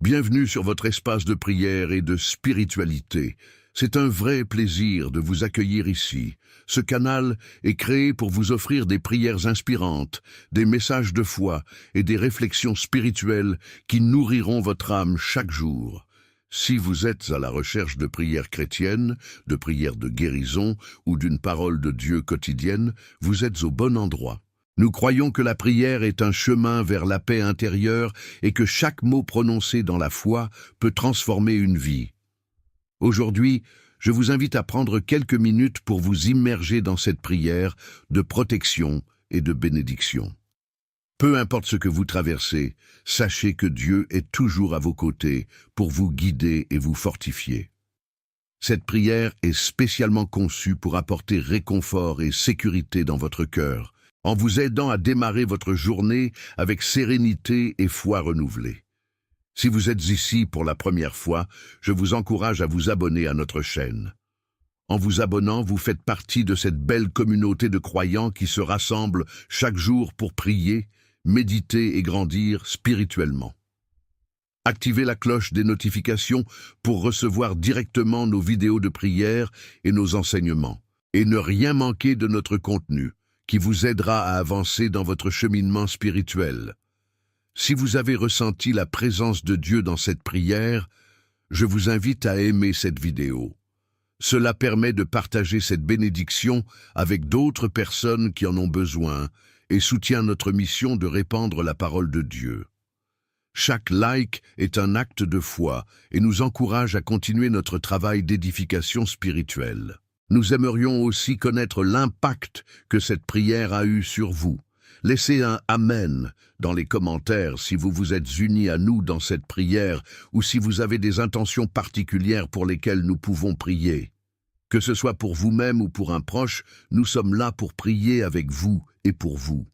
Bienvenue sur votre espace de prière et de spiritualité. C'est un vrai plaisir de vous accueillir ici. Ce canal est créé pour vous offrir des prières inspirantes, des messages de foi et des réflexions spirituelles qui nourriront votre âme chaque jour. Si vous êtes à la recherche de prières chrétiennes, de prières de guérison ou d'une parole de Dieu quotidienne, vous êtes au bon endroit. Nous croyons que la prière est un chemin vers la paix intérieure et que chaque mot prononcé dans la foi peut transformer une vie. Aujourd'hui, je vous invite à prendre quelques minutes pour vous immerger dans cette prière de protection et de bénédiction. Peu importe ce que vous traversez, sachez que Dieu est toujours à vos côtés pour vous guider et vous fortifier. Cette prière est spécialement conçue pour apporter réconfort et sécurité dans votre cœur, en vous aidant à démarrer votre journée avec sérénité et foi renouvelée. Si vous êtes ici pour la première fois, je vous encourage à vous abonner à notre chaîne. En vous abonnant, vous faites partie de cette belle communauté de croyants qui se rassemblent chaque jour pour prier, méditer et grandir spirituellement. Activez la cloche des notifications pour recevoir directement nos vidéos de prière et nos enseignements, et ne rien manquer de notre contenu, qui vous aidera à avancer dans votre cheminement spirituel. Si vous avez ressenti la présence de Dieu dans cette prière, je vous invite à aimer cette vidéo. Cela permet de partager cette bénédiction avec d'autres personnes qui en ont besoin et soutient notre mission de répandre la parole de Dieu. Chaque like est un acte de foi et nous encourage à continuer notre travail d'édification spirituelle. Nous aimerions aussi connaître l'impact que cette prière a eu sur vous. Laissez un « Amen » dans les commentaires si vous vous êtes unis à nous dans cette prière ou si vous avez des intentions particulières pour lesquelles nous pouvons prier. Que ce soit pour vous-même ou pour un proche, nous sommes là pour prier avec vous et pour vous.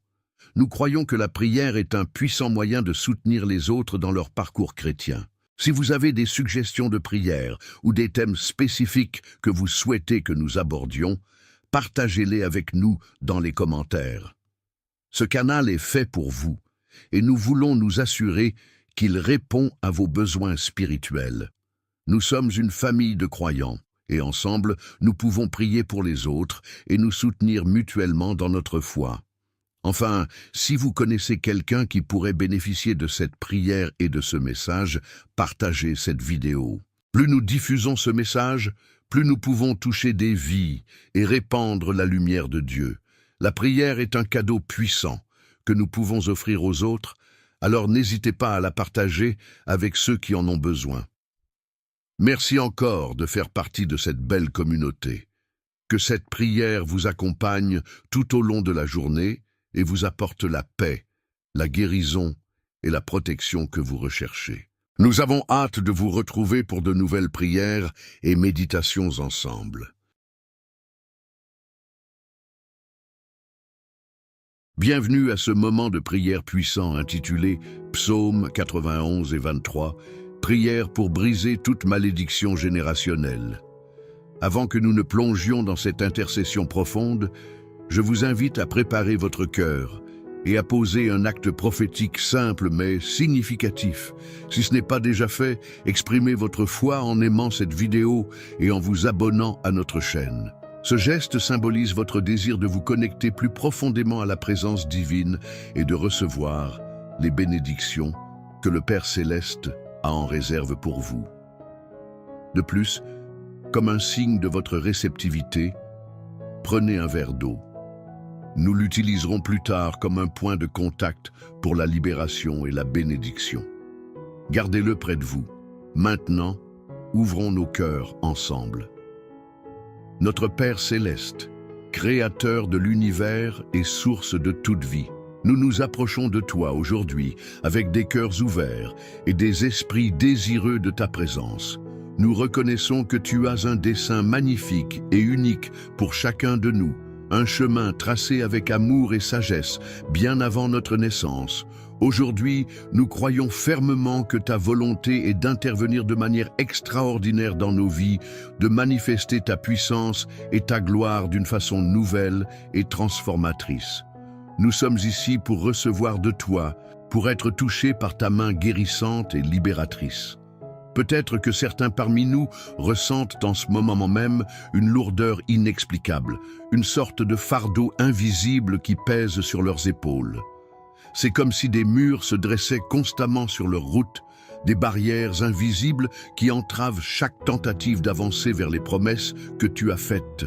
Nous croyons que la prière est un puissant moyen de soutenir les autres dans leur parcours chrétien. Si vous avez des suggestions de prière ou des thèmes spécifiques que vous souhaitez que nous abordions, partagez-les avec nous dans les commentaires. Ce canal est fait pour vous et nous voulons nous assurer qu'il répond à vos besoins spirituels. Nous sommes une famille de croyants et ensemble, nous pouvons prier pour les autres et nous soutenir mutuellement dans notre foi. Enfin, si vous connaissez quelqu'un qui pourrait bénéficier de cette prière et de ce message, partagez cette vidéo. Plus nous diffusons ce message, plus nous pouvons toucher des vies et répandre la lumière de Dieu. La prière est un cadeau puissant que nous pouvons offrir aux autres, alors n'hésitez pas à la partager avec ceux qui en ont besoin. Merci encore de faire partie de cette belle communauté. Que cette prière vous accompagne tout au long de la journée et vous apporte la paix, la guérison et la protection que vous recherchez. Nous avons hâte de vous retrouver pour de nouvelles prières et méditations ensemble. Bienvenue à ce moment de prière puissant intitulé Psaume 91 et 23, prière pour briser toute malédiction générationnelle. Avant que nous ne plongions dans cette intercession profonde, je vous invite à préparer votre cœur et à poser un acte prophétique simple mais significatif. Si ce n'est pas déjà fait, exprimez votre foi en aimant cette vidéo et en vous abonnant à notre chaîne. Ce geste symbolise votre désir de vous connecter plus profondément à la présence divine et de recevoir les bénédictions que le Père Céleste a en réserve pour vous. De plus, comme un signe de votre réceptivité, prenez un verre d'eau. Nous l'utiliserons plus tard comme un point de contact pour la libération et la bénédiction. Gardez-le près de vous. Maintenant, ouvrons nos cœurs ensemble. Notre Père Céleste, Créateur de l'univers et source de toute vie, nous nous approchons de toi aujourd'hui avec des cœurs ouverts et des esprits désireux de ta présence. Nous reconnaissons que tu as un dessein magnifique et unique pour chacun de nous, un chemin tracé avec amour et sagesse bien avant notre naissance. Aujourd'hui, nous croyons fermement que ta volonté est d'intervenir de manière extraordinaire dans nos vies, de manifester ta puissance et ta gloire d'une façon nouvelle et transformatrice. Nous sommes ici pour recevoir de toi pour être touchés par ta main guérissante et libératrice. Peut-être que certains parmi nous ressentent en ce moment même une lourdeur inexplicable, une sorte de fardeau invisible qui pèse sur leurs épaules. C'est comme si des murs se dressaient constamment sur leur route, des barrières invisibles qui entravent chaque tentative d'avancer vers les promesses que tu as faites.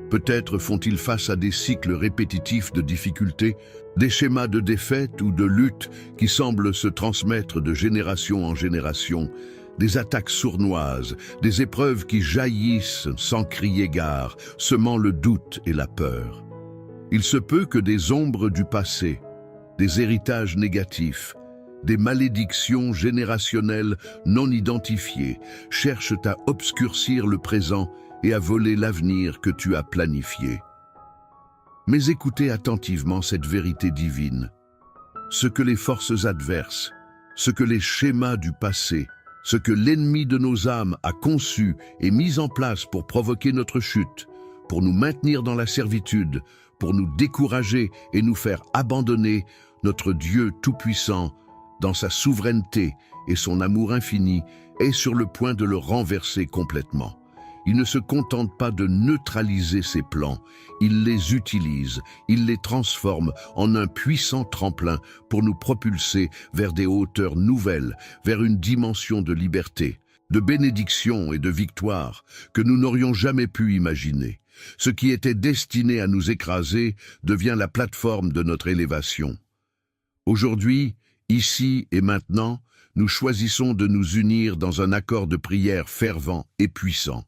Peut-être font-ils face à des cycles répétitifs de difficultés, des schémas de défaite ou de lutte qui semblent se transmettre de génération en génération, des attaques sournoises, des épreuves qui jaillissent sans crier gare, semant le doute et la peur. Il se peut que des ombres du passé, des héritages négatifs, des malédictions générationnelles non identifiées cherchent à obscurcir le présent et à voler l'avenir que tu as planifié. Mais écoutez attentivement cette vérité divine. Ce que les forces adverses, ce que les schémas du passé, ce que l'ennemi de nos âmes a conçu et mis en place pour provoquer notre chute, pour nous maintenir dans la servitude, pour nous décourager et nous faire abandonner, notre Dieu Tout-Puissant, dans sa souveraineté et son amour infini, est sur le point de le renverser complètement. Il ne se contente pas de neutraliser ses plans, il les utilise, il les transforme en un puissant tremplin pour nous propulser vers des hauteurs nouvelles, vers une dimension de liberté, de bénédiction et de victoire que nous n'aurions jamais pu imaginer. Ce qui était destiné à nous écraser devient la plateforme de notre élévation. Aujourd'hui, ici et maintenant, nous choisissons de nous unir dans un accord de prière fervent et puissant.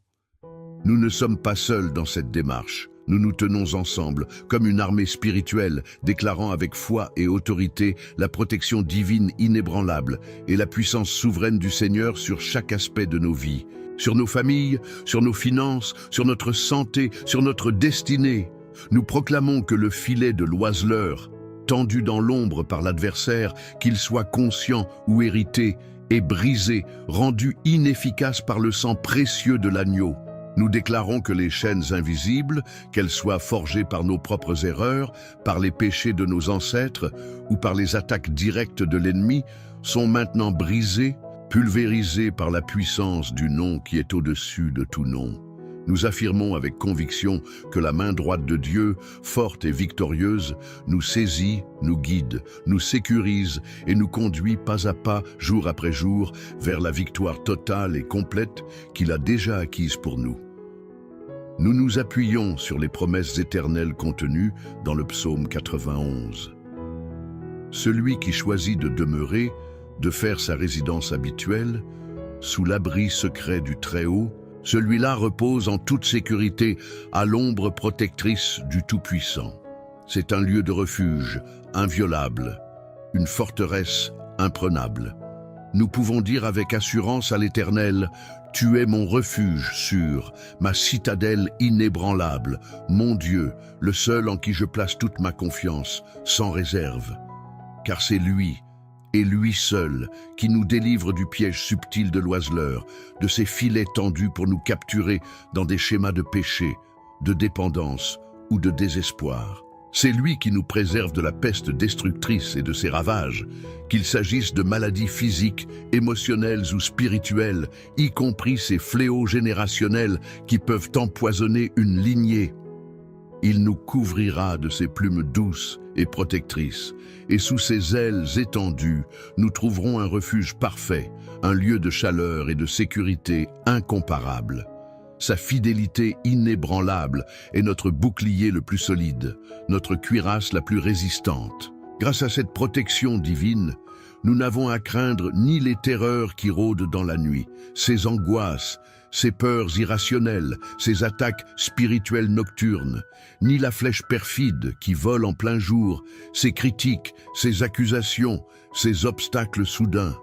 Nous ne sommes pas seuls dans cette démarche. Nous nous tenons ensemble, comme une armée spirituelle, déclarant avec foi et autorité la protection divine inébranlable et la puissance souveraine du Seigneur sur chaque aspect de nos vies, sur nos familles, sur nos finances, sur notre santé, sur notre destinée. Nous proclamons que le filet de l'oiseleur, tendu dans l'ombre par l'adversaire, qu'il soit conscient ou hérité, est brisé, rendu inefficace par le sang précieux de l'agneau. Nous déclarons que les chaînes invisibles, qu'elles soient forgées par nos propres erreurs, par les péchés de nos ancêtres ou par les attaques directes de l'ennemi, sont maintenant brisées, pulvérisées par la puissance du nom qui est au-dessus de tout nom. Nous affirmons avec conviction que la main droite de Dieu, forte et victorieuse, nous saisit, nous guide, nous sécurise et nous conduit pas à pas, jour après jour, vers la victoire totale et complète qu'il a déjà acquise pour nous. Nous nous appuyons sur les promesses éternelles contenues dans le psaume 91. Celui qui choisit de demeurer, de faire sa résidence habituelle, sous l'abri secret du Très-Haut, celui-là repose en toute sécurité à l'ombre protectrice du Tout-Puissant. C'est un lieu de refuge inviolable, une forteresse imprenable. Nous pouvons dire avec assurance à l'Éternel, « Tu es mon refuge sûr, ma citadelle inébranlable, mon Dieu, le seul en qui je place toute ma confiance, sans réserve. » Car c'est lui, et lui seul, qui nous délivre du piège subtil de l'oiseleur, de ses filets tendus pour nous capturer dans des schémas de péché, de dépendance ou de désespoir. C'est lui qui nous préserve de la peste destructrice et de ses ravages, qu'il s'agisse de maladies physiques, émotionnelles ou spirituelles, y compris ces fléaux générationnels qui peuvent empoisonner une lignée. Il nous couvrira de ses plumes douces et protectrices, et sous ses ailes étendues, nous trouverons un refuge parfait, un lieu de chaleur et de sécurité incomparable. Sa fidélité inébranlable est notre bouclier le plus solide, notre cuirasse la plus résistante. Grâce à cette protection divine, nous n'avons à craindre ni les terreurs qui rôdent dans la nuit, ces angoisses, ces peurs irrationnelles, ces attaques spirituelles nocturnes, ni la flèche perfide qui vole en plein jour, ces critiques, ces accusations, ces obstacles soudains.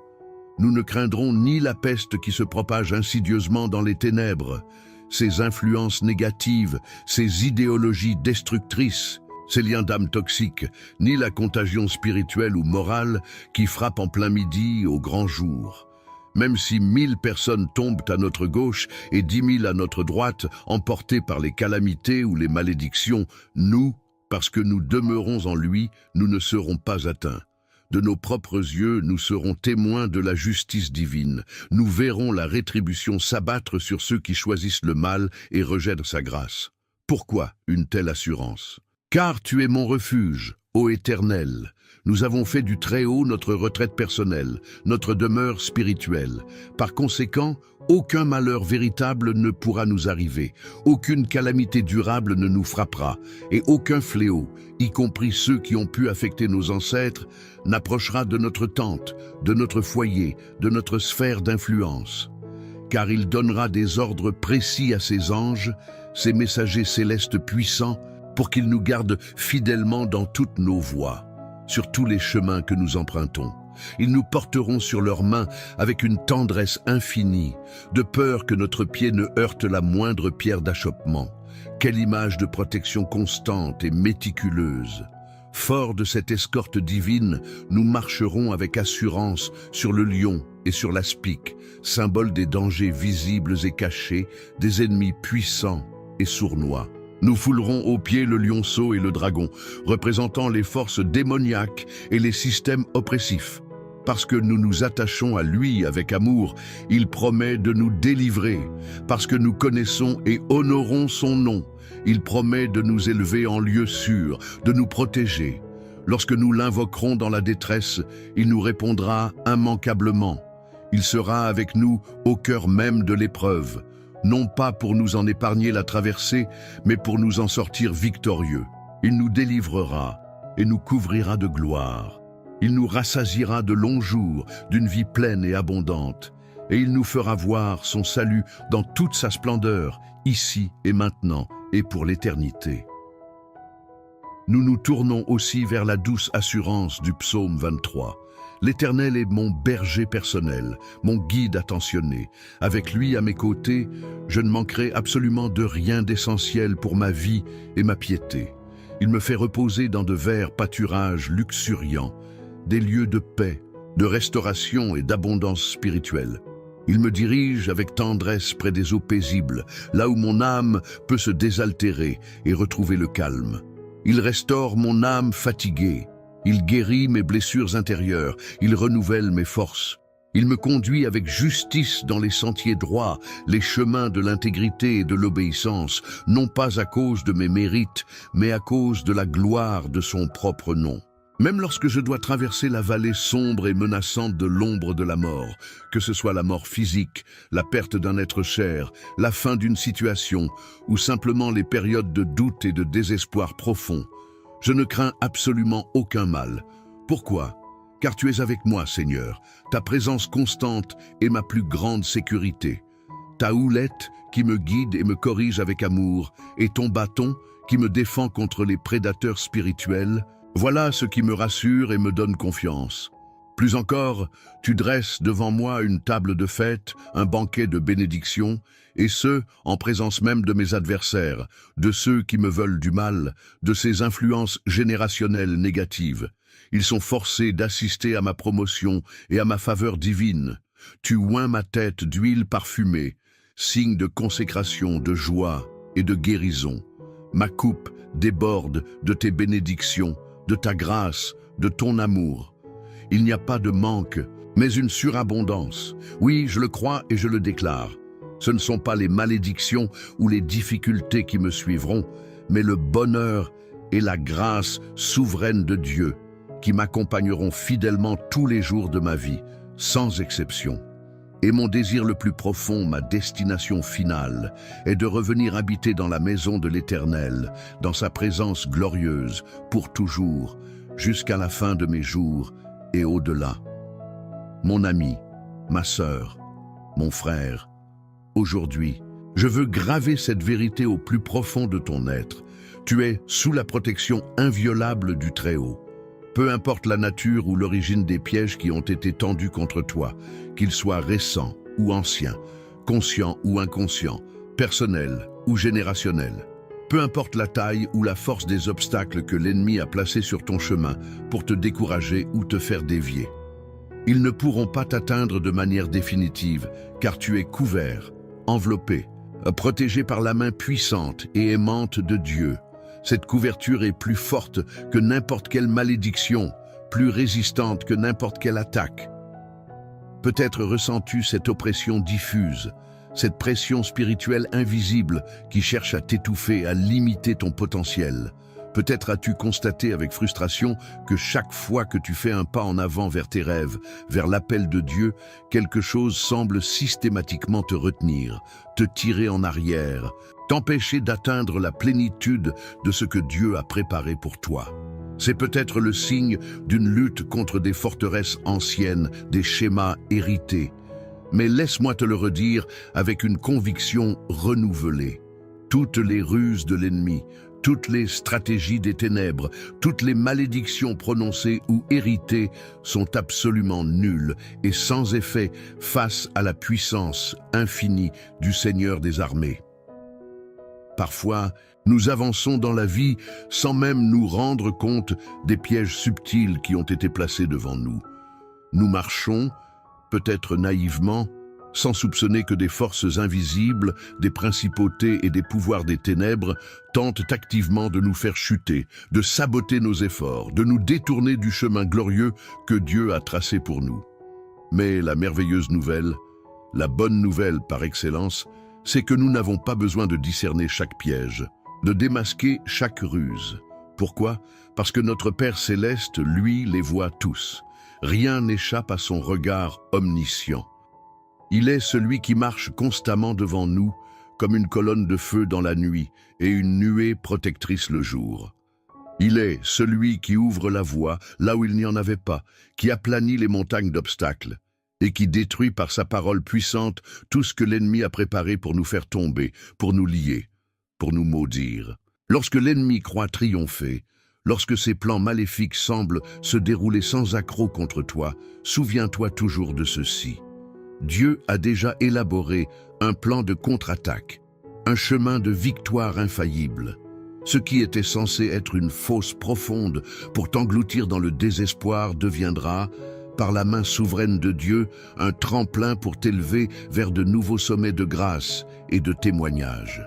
Nous ne craindrons ni la peste qui se propage insidieusement dans les ténèbres, ces influences négatives, ces idéologies destructrices, ces liens d'âme toxiques, ni la contagion spirituelle ou morale qui frappe en plein midi au grand jour. Même si 1000 personnes tombent à notre gauche et 10 000 à notre droite, emportées par les calamités ou les malédictions, nous, parce que nous demeurons en lui, nous ne serons pas atteints. De nos propres yeux, nous serons témoins de la justice divine. Nous verrons la rétribution s'abattre sur ceux qui choisissent le mal et rejettent sa grâce. Pourquoi une telle assurance? Car tu es mon refuge, ô Éternel. Nous avons fait du Très-Haut notre retraite personnelle, notre demeure spirituelle. Par conséquent, aucun malheur véritable ne pourra nous arriver, aucune calamité durable ne nous frappera, et aucun fléau, y compris ceux qui ont pu affecter nos ancêtres, n'approchera de notre tente, de notre foyer, de notre sphère d'influence. Car il donnera des ordres précis à ses anges, ses messagers célestes puissants, pour qu'ils nous gardent fidèlement dans toutes nos voies, sur tous les chemins que nous empruntons. Ils nous porteront sur leurs mains avec une tendresse infinie, de peur que notre pied ne heurte la moindre pierre d'achoppement. Quelle image de protection constante et méticuleuse! Forts de cette escorte divine, nous marcherons avec assurance sur le lion et sur l'aspic, symbole des dangers visibles et cachés, des ennemis puissants et sournois. Nous foulerons aux pieds le lionceau et le dragon, représentant les forces démoniaques et les systèmes oppressifs. Parce que nous nous attachons à lui avec amour, il promet de nous délivrer. Parce que nous connaissons et honorons son nom, il promet de nous élever en lieu sûr, de nous protéger. Lorsque nous l'invoquerons dans la détresse, il nous répondra immanquablement. Il sera avec nous au cœur même de l'épreuve. Non pas pour nous en épargner la traversée, mais pour nous en sortir victorieux. Il nous délivrera et nous couvrira de gloire. Il nous rassasiera de longs jours, d'une vie pleine et abondante. Et il nous fera voir son salut dans toute sa splendeur, ici et maintenant, et pour l'éternité. Nous nous tournons aussi vers la douce assurance du psaume 23. L'Éternel est mon berger personnel, mon guide attentionné. Avec lui à mes côtés, je ne manquerai absolument de rien d'essentiel pour ma vie et ma piété. Il me fait reposer dans de verts pâturages luxuriants, des lieux de paix, de restauration et d'abondance spirituelle. Il me dirige avec tendresse près des eaux paisibles, là où mon âme peut se désaltérer et retrouver le calme. Il restaure mon âme fatiguée. Il guérit mes blessures intérieures, il renouvelle mes forces. Il me conduit avec justice dans les sentiers droits, les chemins de l'intégrité et de l'obéissance, non pas à cause de mes mérites, mais à cause de la gloire de son propre nom. Même lorsque je dois traverser la vallée sombre et menaçante de l'ombre de la mort, que ce soit la mort physique, la perte d'un être cher, la fin d'une situation, ou simplement les périodes de doute et de désespoir profond, je ne crains absolument aucun mal. Pourquoi? Car tu es avec moi, Seigneur. Ta présence constante est ma plus grande sécurité. Ta houlette qui me guide et me corrige avec amour, et ton bâton qui me défend contre les prédateurs spirituels, voilà ce qui me rassure et me donne confiance. Plus encore, tu dresses devant moi une table de fête, un banquet de bénédiction, et ce, en présence même de mes adversaires, de ceux qui me veulent du mal, de ces influences générationnelles négatives. Ils sont forcés d'assister à ma promotion et à ma faveur divine. Tu oins ma tête d'huile parfumée, signe de consécration, de joie et de guérison. Ma coupe déborde de tes bénédictions, de ta grâce, de ton amour. Il n'y a pas de manque, mais une surabondance. Oui, je le crois et je le déclare. Ce ne sont pas les malédictions ou les difficultés qui me suivront, mais le bonheur et la grâce souveraine de Dieu qui m'accompagneront fidèlement tous les jours de ma vie, sans exception. Et mon désir le plus profond, ma destination finale, est de revenir habiter dans la maison de l'Éternel, dans sa présence glorieuse, pour toujours, jusqu'à la fin de mes jours et au-delà. Mon ami, ma sœur, mon frère, aujourd'hui, je veux graver cette vérité au plus profond de ton être. Tu es sous la protection inviolable du Très-Haut. Peu importe la nature ou l'origine des pièges qui ont été tendus contre toi, qu'ils soient récents ou anciens, conscients ou inconscients, personnels ou générationnels. Peu importe la taille ou la force des obstacles que l'ennemi a placés sur ton chemin pour te décourager ou te faire dévier. Ils ne pourront pas t'atteindre de manière définitive, car tu es couvert, enveloppé, protégé par la main puissante et aimante de Dieu. Cette couverture est plus forte que n'importe quelle malédiction, plus résistante que n'importe quelle attaque. Peut-être ressens-tu cette oppression diffuse, cette pression spirituelle invisible qui cherche à t'étouffer, à limiter ton potentiel. Peut-être as-tu constaté avec frustration que chaque fois que tu fais un pas en avant vers tes rêves, vers l'appel de Dieu, quelque chose semble systématiquement te retenir, te tirer en arrière, t'empêcher d'atteindre la plénitude de ce que Dieu a préparé pour toi. C'est peut-être le signe d'une lutte contre des forteresses anciennes, des schémas hérités. Mais laisse-moi te le redire avec une conviction renouvelée. Toutes les ruses de l'ennemi, toutes les stratégies des ténèbres, toutes les malédictions prononcées ou héritées sont absolument nulles et sans effet face à la puissance infinie du Seigneur des armées. Parfois, nous avançons dans la vie sans même nous rendre compte des pièges subtils qui ont été placés devant nous. Nous marchons, peut-être naïvement, sans soupçonner que des forces invisibles, des principautés et des pouvoirs des ténèbres tentent activement de nous faire chuter, de saboter nos efforts, de nous détourner du chemin glorieux que Dieu a tracé pour nous. Mais la merveilleuse nouvelle, la bonne nouvelle par excellence, c'est que nous n'avons pas besoin de discerner chaque piège, de démasquer chaque ruse. Pourquoi? Parce que notre Père céleste, lui, les voit tous. Rien n'échappe à son regard omniscient. Il est celui qui marche constamment devant nous, comme une colonne de feu dans la nuit et une nuée protectrice le jour. Il est celui qui ouvre la voie là où il n'y en avait pas, qui aplanit les montagnes d'obstacles et qui détruit par sa parole puissante tout ce que l'ennemi a préparé pour nous faire tomber, pour nous lier, pour nous maudire. Lorsque l'ennemi croit triompher, lorsque ses plans maléfiques semblent se dérouler sans accroc contre toi, souviens-toi toujours de ceci. Dieu a déjà élaboré un plan de contre-attaque, un chemin de victoire infaillible. Ce qui était censé être une fosse profonde pour t'engloutir dans le désespoir deviendra, par la main souveraine de Dieu, un tremplin pour t'élever vers de nouveaux sommets de grâce et de témoignage.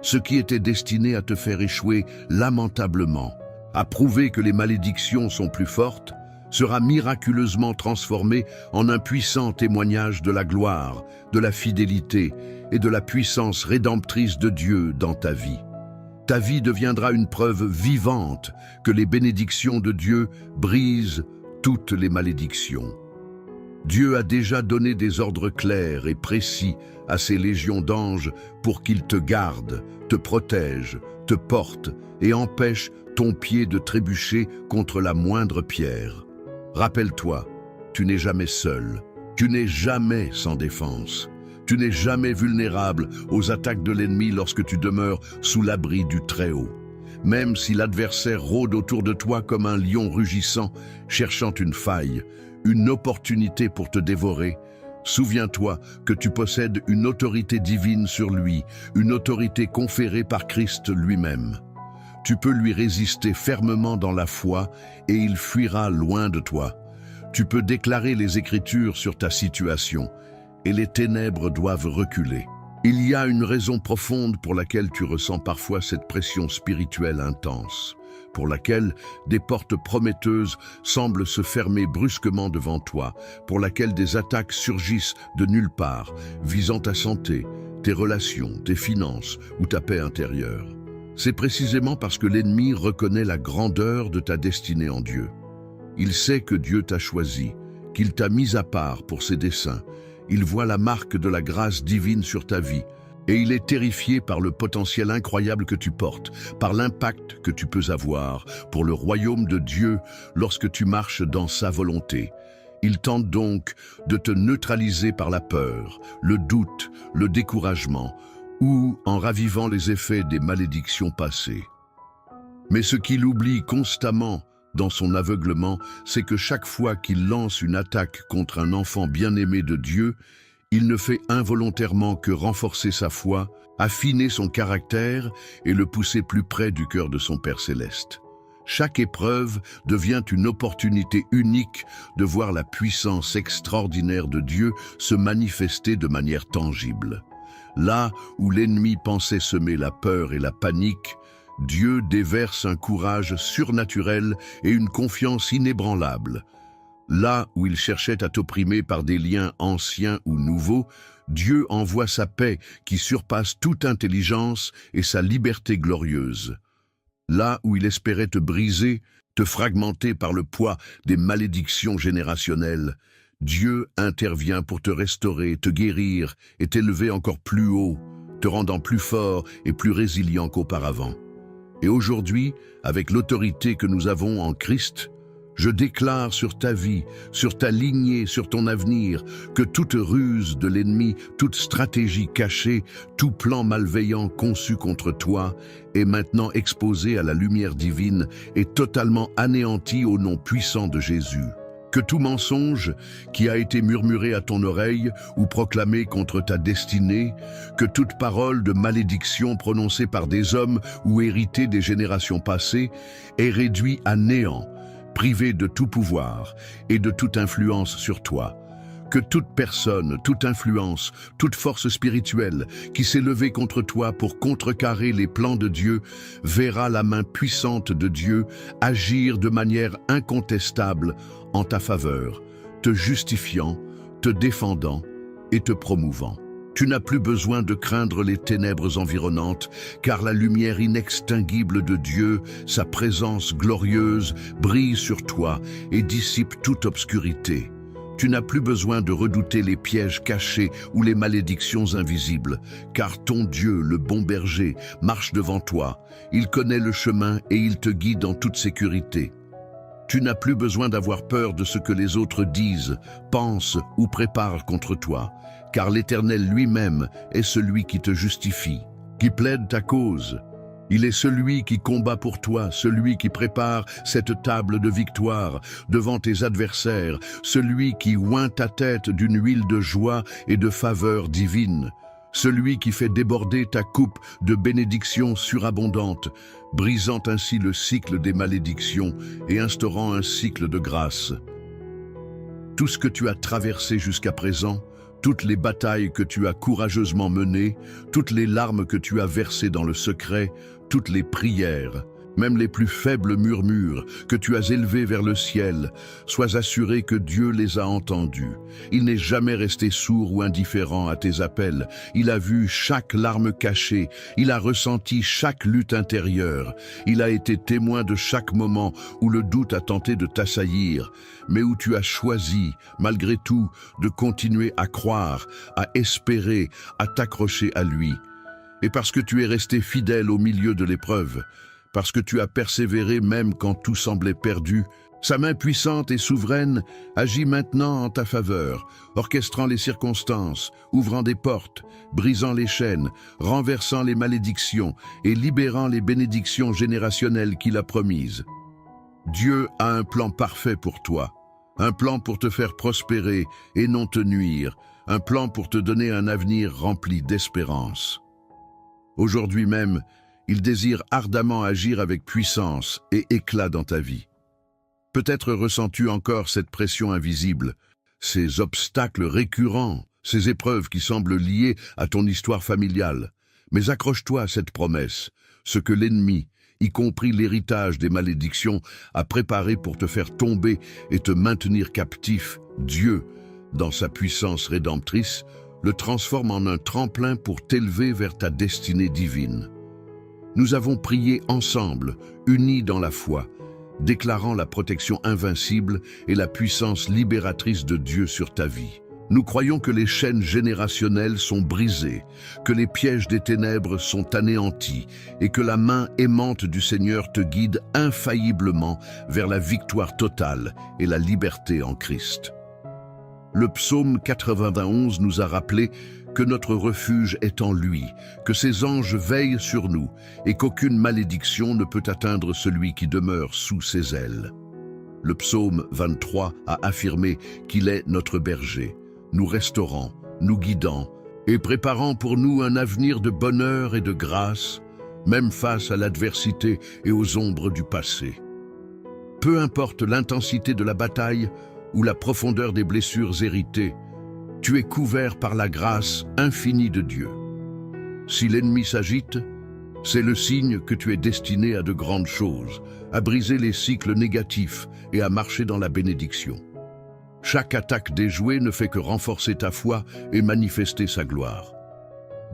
Ce qui était destiné à te faire échouer lamentablement, à prouver que les malédictions sont plus fortes, sera miraculeusement transformé en un puissant témoignage de la gloire, de la fidélité et de la puissance rédemptrice de Dieu dans ta vie. Ta vie deviendra une preuve vivante que les bénédictions de Dieu brisent toutes les malédictions. Dieu a déjà donné des ordres clairs et précis à ses légions d'anges pour qu'ils te gardent, te protègent, te portent et empêchent ton pied de trébucher contre la moindre pierre. Rappelle-toi, tu n'es jamais seul, tu n'es jamais sans défense, tu n'es jamais vulnérable aux attaques de l'ennemi lorsque tu demeures sous l'abri du Très-Haut. Même si l'adversaire rôde autour de toi comme un lion rugissant, cherchant une faille, une opportunité pour te dévorer, souviens-toi que tu possèdes une autorité divine sur lui, une autorité conférée par Christ lui-même. Tu peux lui résister fermement dans la foi et il fuira loin de toi. Tu peux déclarer les Écritures sur ta situation et les ténèbres doivent reculer. Il y a une raison profonde pour laquelle tu ressens parfois cette pression spirituelle intense, pour laquelle des portes prometteuses semblent se fermer brusquement devant toi, pour laquelle des attaques surgissent de nulle part, visant ta santé, tes relations, tes finances ou ta paix intérieure. C'est précisément parce que l'ennemi reconnaît la grandeur de ta destinée en Dieu. Il sait que Dieu t'a choisi, qu'il t'a mis à part pour ses desseins. Il voit la marque de la grâce divine sur ta vie et il est terrifié par le potentiel incroyable que tu portes, par l'impact que tu peux avoir pour le royaume de Dieu lorsque tu marches dans sa volonté. Il tente donc de te neutraliser par la peur, le doute, le découragement ou en ravivant les effets des malédictions passées. Mais ce qu'il oublie constamment dans son aveuglement, c'est que chaque fois qu'il lance une attaque contre un enfant bien-aimé de Dieu, il ne fait involontairement que renforcer sa foi, affiner son caractère et le pousser plus près du cœur de son Père céleste. Chaque épreuve devient une opportunité unique de voir la puissance extraordinaire de Dieu se manifester de manière tangible. Là où l'ennemi pensait semer la peur et la panique, Dieu déverse un courage surnaturel et une confiance inébranlable. Là où il cherchait à t'opprimer par des liens anciens ou nouveaux, Dieu envoie sa paix qui surpasse toute intelligence et sa liberté glorieuse. Là où il espérait te briser, te fragmenter par le poids des malédictions générationnelles, Dieu intervient pour te restaurer, te guérir et t'élever encore plus haut, te rendant plus fort et plus résilient qu'auparavant. Et aujourd'hui, avec l'autorité que nous avons en Christ, je déclare sur ta vie, sur ta lignée, sur ton avenir, que toute ruse de l'ennemi, toute stratégie cachée, tout plan malveillant conçu contre toi est maintenant exposé à la lumière divine et totalement anéanti au nom puissant de Jésus. Que tout mensonge qui a été murmuré à ton oreille ou proclamé contre ta destinée, que toute parole de malédiction prononcée par des hommes ou héritée des générations passées est réduit à néant, privé de tout pouvoir et de toute influence sur toi. Que toute personne, toute influence, toute force spirituelle qui s'est levée contre toi pour contrecarrer les plans de Dieu verra la main puissante de Dieu agir de manière incontestable en ta faveur, te justifiant, te défendant et te promouvant. Tu n'as plus besoin de craindre les ténèbres environnantes, car la lumière inextinguible de Dieu, sa présence glorieuse, brille sur toi et dissipe toute obscurité. Tu n'as plus besoin de redouter les pièges cachés ou les malédictions invisibles, car ton Dieu, le bon berger, marche devant toi. Il connaît le chemin et il te guide en toute sécurité. Tu n'as plus besoin d'avoir peur de ce que les autres disent, pensent ou préparent contre toi, car l'Éternel lui-même est celui qui te justifie, qui plaide ta cause. Il est celui qui combat pour toi, celui qui prépare cette table de victoire devant tes adversaires, celui qui oint ta tête d'une huile de joie et de faveur divine, celui qui fait déborder ta coupe de bénédictions surabondantes, brisant ainsi le cycle des malédictions et instaurant un cycle de grâce. Tout ce que tu as traversé jusqu'à présent, toutes les batailles que tu as courageusement menées, toutes les larmes que tu as versées dans le secret, toutes les prières, même les plus faibles murmures que tu as élevés vers le ciel, sois assuré que Dieu les a entendus. Il n'est jamais resté sourd ou indifférent à tes appels. Il a vu chaque larme cachée, il a ressenti chaque lutte intérieure, il a été témoin de chaque moment où le doute a tenté de t'assaillir, mais où tu as choisi, malgré tout, de continuer à croire, à espérer, à t'accrocher à lui. Et parce que tu es resté fidèle au milieu de l'épreuve, parce que tu as persévéré même quand tout semblait perdu, sa main puissante et souveraine agit maintenant en ta faveur, orchestrant les circonstances, ouvrant des portes, brisant les chaînes, renversant les malédictions et libérant les bénédictions générationnelles qu'il a promises. Dieu a un plan parfait pour toi, un plan pour te faire prospérer et non te nuire, un plan pour te donner un avenir rempli d'espérance. Aujourd'hui même, il désire ardemment agir avec puissance et éclat dans ta vie. Peut-être ressens-tu encore cette pression invisible, ces obstacles récurrents, ces épreuves qui semblent liées à ton histoire familiale. Mais accroche-toi à cette promesse, ce que l'ennemi, y compris l'héritage des malédictions, a préparé pour te faire tomber et te maintenir captif, Dieu, dans sa puissance rédemptrice, le transforme en un tremplin pour t'élever vers ta destinée divine. Nous avons prié ensemble, unis dans la foi, déclarant la protection invincible et la puissance libératrice de Dieu sur ta vie. Nous croyons que les chaînes générationnelles sont brisées, que les pièges des ténèbres sont anéantis et que la main aimante du Seigneur te guide infailliblement vers la victoire totale et la liberté en Christ. Le psaume 91 nous a rappelé que notre refuge est en lui, que ses anges veillent sur nous et qu'aucune malédiction ne peut atteindre celui qui demeure sous ses ailes. Le psaume 23 a affirmé qu'il est notre berger, nous restaurant, nous guidant et préparant pour nous un avenir de bonheur et de grâce, même face à l'adversité et aux ombres du passé. Peu importe l'intensité de la bataille ou la profondeur des blessures héritées, tu es couvert par la grâce infinie de Dieu. Si l'ennemi s'agite, C'est le signe que tu es destiné à de grandes choses, à briser les cycles négatifs et à marcher dans la bénédiction. Chaque attaque déjouée ne fait que renforcer ta foi et manifester sa gloire.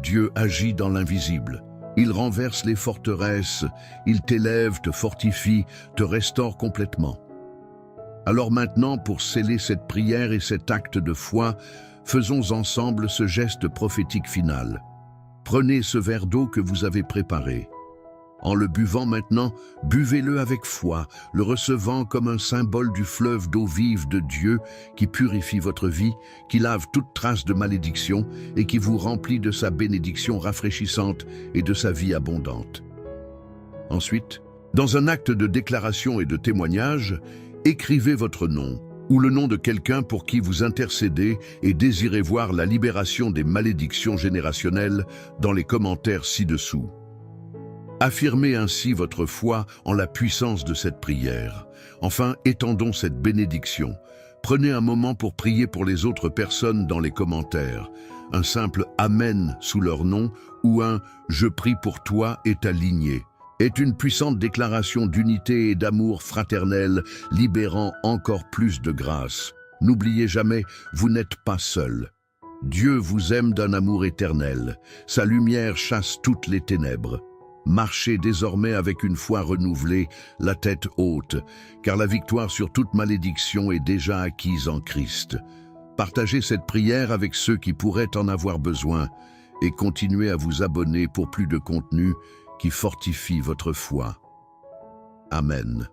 Dieu agit dans l'invisible. Il renverse les forteresses, il t'élève, te fortifie, te restaure complètement. Alors maintenant, pour sceller cette prière et cet acte de foi, faisons ensemble ce geste prophétique final. Prenez ce verre d'eau que vous avez préparé. En le buvant maintenant, buvez-le avec foi, le recevant comme un symbole du fleuve d'eau vive de Dieu qui purifie votre vie, qui lave toute trace de malédiction et qui vous remplit de sa bénédiction rafraîchissante et de sa vie abondante. Ensuite, dans un acte de déclaration et de témoignage, écrivez votre nom ou le nom de quelqu'un pour qui vous intercédez et désirez voir la libération des malédictions générationnelles dans les commentaires ci-dessous. Affirmez ainsi votre foi en la puissance de cette prière. Enfin, étendons cette bénédiction. Prenez un moment pour prier pour les autres personnes dans les commentaires. Un simple « Amen » sous leur nom ou un « Je prie pour toi et ta lignée » est une puissante déclaration d'unité et d'amour fraternel, libérant encore plus de grâce. N'oubliez jamais, vous n'êtes pas seul. Dieu vous aime d'un amour éternel. Sa lumière chasse toutes les ténèbres. Marchez désormais avec une foi renouvelée, la tête haute, car la victoire sur toute malédiction est déjà acquise en Christ. Partagez cette prière avec ceux qui pourraient en avoir besoin et continuez à vous abonner pour plus de contenu qui fortifie votre foi. Amen.